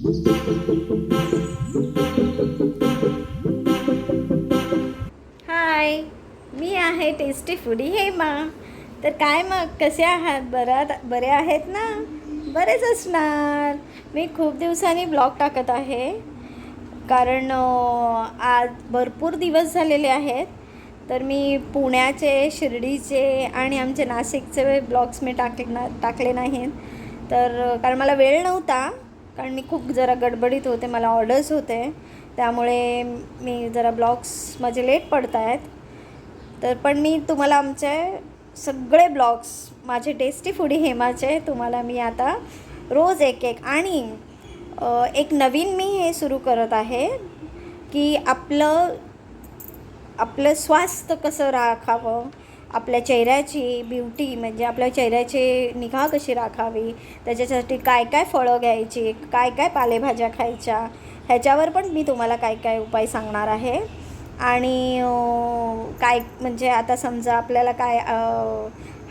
हाय, मी आहे tasty foodie Hema. तर काय मग कसे आहात? बरे आहेत ना? बरेच असणार. मी खूप दिवसांनी ब्लॉग टाकत आहे कारण आज भरपूर दिवस झालेले आहेत. तर मी पुण्याचे, शिर्डीचे आणि आमचे नाशिकचे ब्लॉग्स मी टाकले नाहीत. तर कारण मला वेळ नव्हता, कारण मी खूप जरा गडबडीत होते, मला ऑर्डर्स होते, त्यामुळे मी जरा ब्लॉग्स माझे लेट पडत आहेत. तर पण मी तुम्हाला आमचे सगळे ब्लॉग्स माझे टेस्टी फूडी हेमाचे तुम्हाला मी आता रोज एक एक आणि एक नवीन मी हे सुरू करत आहे की आपलं स्वास्थ्य कसं राखावं, आपल्या चेहऱ्याची ब्युटी म्हणजे आपल्या चेहऱ्याची निगा कशी राखावी, त्याच्यासाठी काय काय फळं घ्यायची, काय काय पालेभाज्या खायच्या, ह्याच्यावर पण मी तुम्हाला काय काय उपाय सांगणार आहे. आणि काय म्हणजे आता समजा आपल्याला काय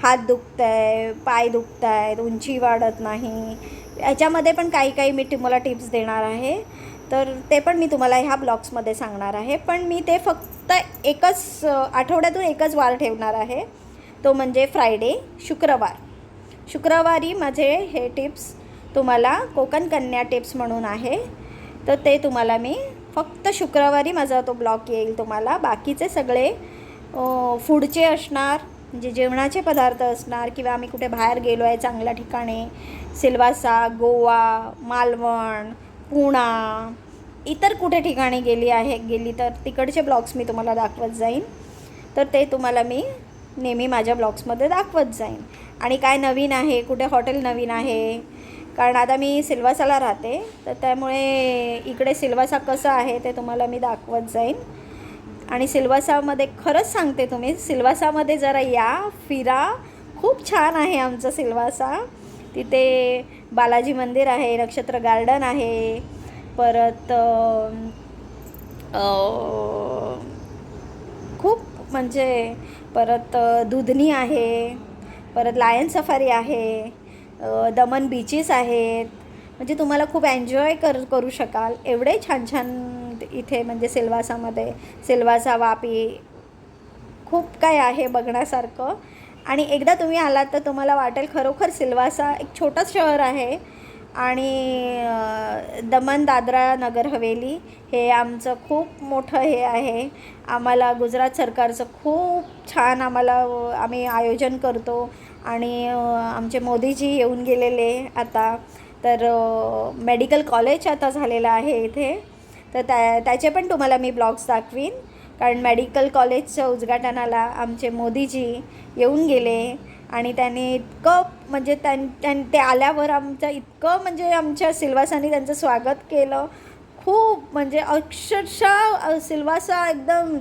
हात दुखत आहे, पाय दुखत आहेत, उंची वाढत नाही, याच्यामध्ये पण काही काही मी तुम्हाला टिप्स देणार आहे. तर ते पण मी तुम्हाला ह्या ब्लॉग्समध्ये सांगणार आहे. पण मी ते फक्त एकच आठवड्यातून एकच वार ठेवणार आहे, तो म्हणजे फ्रायडे, शुक्रवारी माझे हे टिप्स तुम्हाला कोकण कन्या टिप्स म्हणून आहे. तर ते तुम्हाला मी फक्त शुक्रवारी माझा तो ब्लॉग येईल तुम्हाला. बाकीचे सगळे फूडचे असणार, म्हणजे जेवणाचे पदार्थ असणार, किंवा आम्ही कुठे बाहेर गेलो आहे चांगल्या ठिकाणी, सिल्वासा, गोवा, मालवण, पुणा, इतर कुठे ठिकाणी गेली तर तिकडचे ब्लॉग्स मी तुम्हाला दाखवत जाईन. तर ते तुम्हाला मी नेहमी माझ्या ब्लॉग्समध्ये दाखवत जाईन. आणि काय नवीन आहे, कुठे हॉटेल नवीन आहे, कारण आता मी सिल्वासाला राहते, तर त्यामुळे इकडे सिल्वासा कसं आहे ते तुम्हाला मी दाखवत जाईन. आणि सिल्वासामध्ये खरंच सांगते, तुम्ही सिल्वासामध्ये जरा या, फिरा, खूप छान आहे आमचं सिल्वासा. तिथे बालाजी मंदिर आहे, नक्षत्र गार्डन आहे, परत खूप म्हणजे परत दुधनी आहे, परत लायन सफारी आहे, दमन बीचेस आहेत. म्हणजे तुम्हाला खूप एन्जॉय करू शकाल एवढे छान छान इथे म्हणजे सिल्वासामध्ये. सिल्वासा, वापी, खूप काय आहे बघण्यासारखं. आणि एकदा तुम्ही आलात तर तुम्हाला वाटेल खरोखर सिल्वासा एक छोटंच शहर आहे. आणि दमन, दादरा, नगर हवेली हे आमचं खूप मोठं हे आहे. आम्हाला गुजरात सरकारचं खूप छान आम्ही आयोजन करतो. आणि आमचे मोदीजी येऊन गेलेले आता. तर मेडिकल कॉलेज आता झालेलं आहे इथे, तर त्याचे पण तुम्हाला मी ब्लॉग्स दाखवीन. कारण मेडिकल कॉलेजच्या उद्घाटनाला आमचे मोदीजी येऊन गेले आणि त्यांनी इतकं म्हणजे ते आल्यावर आमचं इतकं म्हणजे आमच्या सिल्वासाने त्यांचं स्वागत केलं. खूप म्हणजे अक्षरशः सिल्वासा एकदम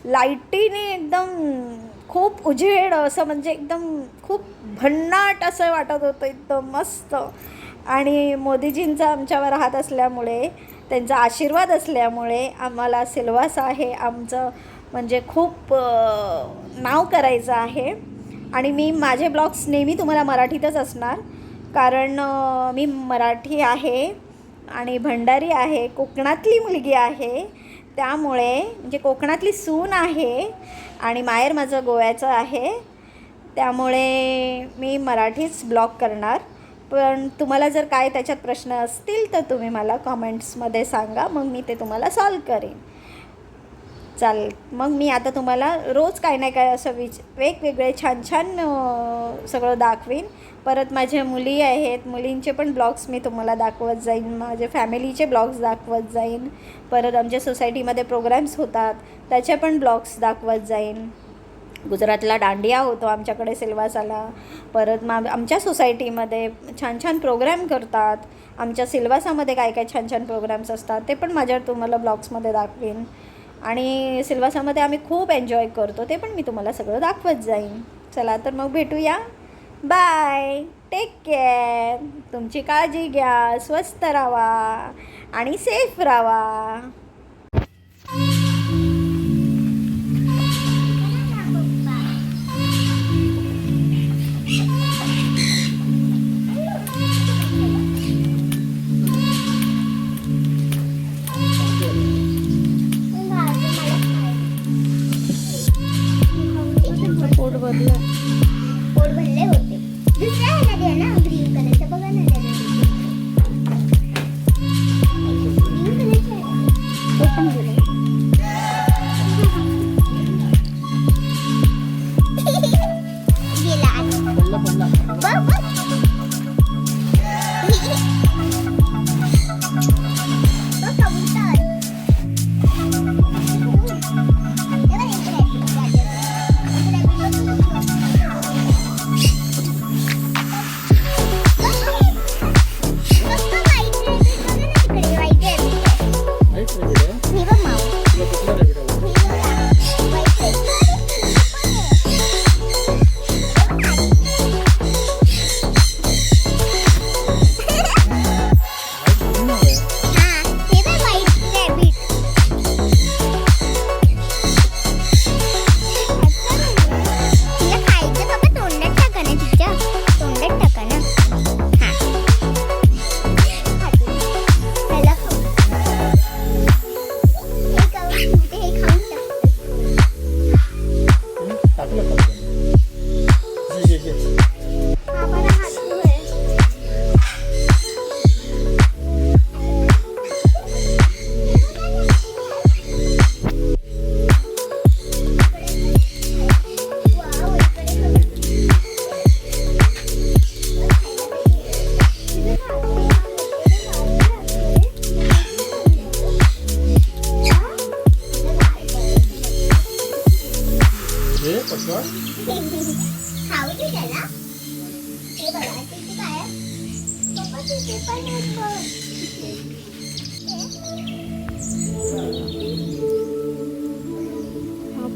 लाईटीने एकदम खूप उजेड असं, म्हणजे एकदम खूप भन्नाट असं वाटत होतं, एकदम मस्त. आणि मोदीजींचा आमच्यावर हात असल्यामुळे, त्यांचा आशीर्वाद असल्यामुळे आम्हाला सिल्वासा हे आमचं म्हणजे खूप नाव करायचं आहे. आणि मी माझे ब्लॉग्स नेहमी तुम्हाला मराठीतच असणार, कारण मी मराठी आहे आणि भंडारी आहे, कोकणातली मुलगी आहे. त्यामुळे म्हणजे कोकणातली सून आहे आणि माहेर माझं गोव्याचं आहे, त्यामुळे मी मराठीच ब्लॉग करणार. पण तुम्हाला जर काय त्याच्यात प्रश्न असतील तर तुम्ही मला कॉमेंट्समध्ये सांगा, मग मी ते तुम्हाला सॉल्व करेन. चालेल, मग मी आता तुम्हाला रोज काय नाही काय असं वेगवेगळे छान छान सगळं दाखवीन. परत माझ्या मुली आहेत, मुलींचे पण ब्लॉग्स मी तुम्हाला दाखवत जाईन, माझे फॅमिलीचे ब्लॉग्स दाखवत जाईन. परत आमच्या सोसायटीमध्ये प्रोग्राम्स होतात त्याचे पण ब्लॉग्स दाखवत जाईन. गुजरातला दांडिया होतो आमच्याकडे सिल्वासाला. परत आमच्या सोसायटीमध्ये छान छान प्रोग्राम करतात. आमच्या सिल्वासामध्ये काय काय छान छान प्रोग्राम्स असतात ते पण माझ्यावर तुम्हाला ब्लॉग्समध्ये दाखवेन. आणि सिल्वासामध्ये आम्ही खूप एन्जॉय करतो, ते पण मी तुम्हाला सगळं दाखवत जाईन. चला तर मग भेटूया. बाय, टेक केअर, तुमची काळजी घ्या, स्वस्त राहा आणि सेफ राहा.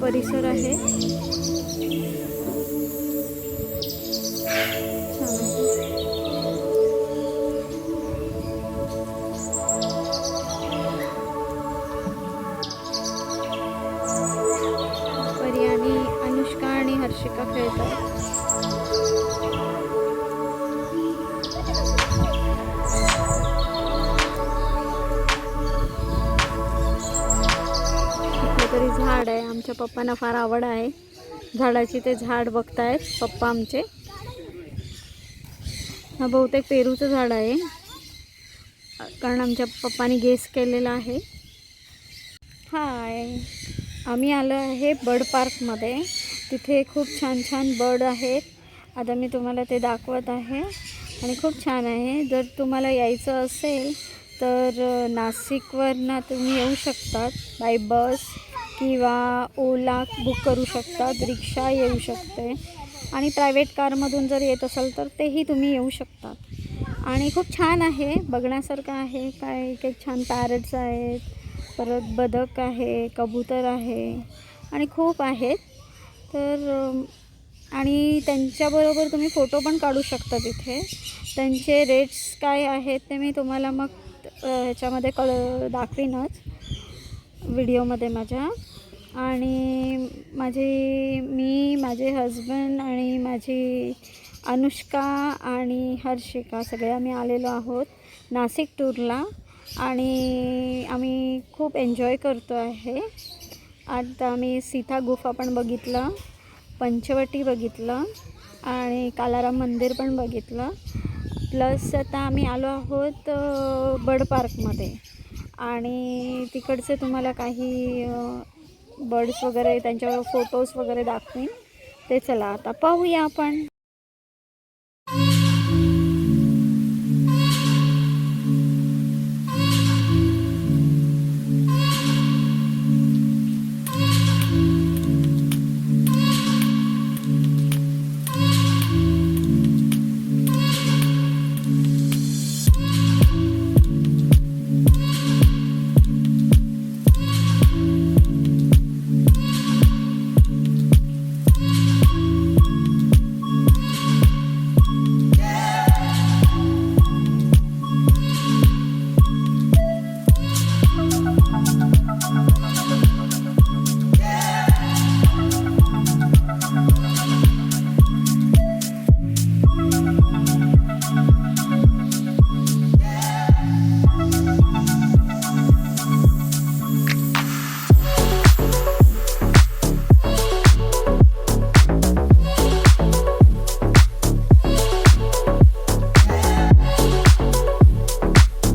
परिसर आहे. छान आहे. परी आणि अनुष्का आणि हर्षिका खेळतात. तरी झाड आहे. आमच्या पप्पांना फार आवड आहे झाडाची. ते झाड बघतायत पप्पा आमचे. हा बहुतेक पेरूचं झाड आहे, कारण आमच्या पप्पांनी गेस केलेला आहे. हाय, आम्ही आलो आहे बर्ड पार्कमध्ये. तिथे खूप छान छान बर्ड आहेत. आता मी तुम्हाला ते दाखवत आहे आणि खूप छान आहे. जर तुम्हाला यायचं असेल तर नाशिकवरनं तुम्ही येऊ शकतात बाय बस किंवा ओला बुक करू शकतात. रिक्षा येऊ शकते आणि प्रायव्हेट कारमधून जर येत असाल तर तेही तुम्ही येऊ शकतात. आणि खूप छान आहे, बघण्यासारखं आहे. काय काही छान पॅरट्स आहेत, परत बदक आहे, कबूतर आहे आणि खूप आहेत. तर आणि त्यांच्याबरोबर तुम्ही फोटो पण काढू शकता तिथे. त्यांचे रेट्स काय आहेत ते मी तुम्हाला मग ह्याच्यामध्ये दाखवीनच व्हिडिओमध्ये माझ्या. आणि माझे हजबंड आणि माझी अनुष्का आणि हर्षिका सगळे आम्ही आलेलो आहोत नाशिक टूरला आणि आम्ही खूप एन्जॉय करतो आहे. आता आम्ही सीता गुफा पण बघितलं, पंचवटी बघितलं आणि कालाराम मंदिर पण बघितलं. प्लस आता आम्ही आलो आहोत बर्ड पार्कमध्ये आणि तिकडचे तुम्हाला काही बर्ड्स वगैरे त्यांच्यावर फोटोज वगैरे दाखवीन. ते चला आता पाहूया आपण.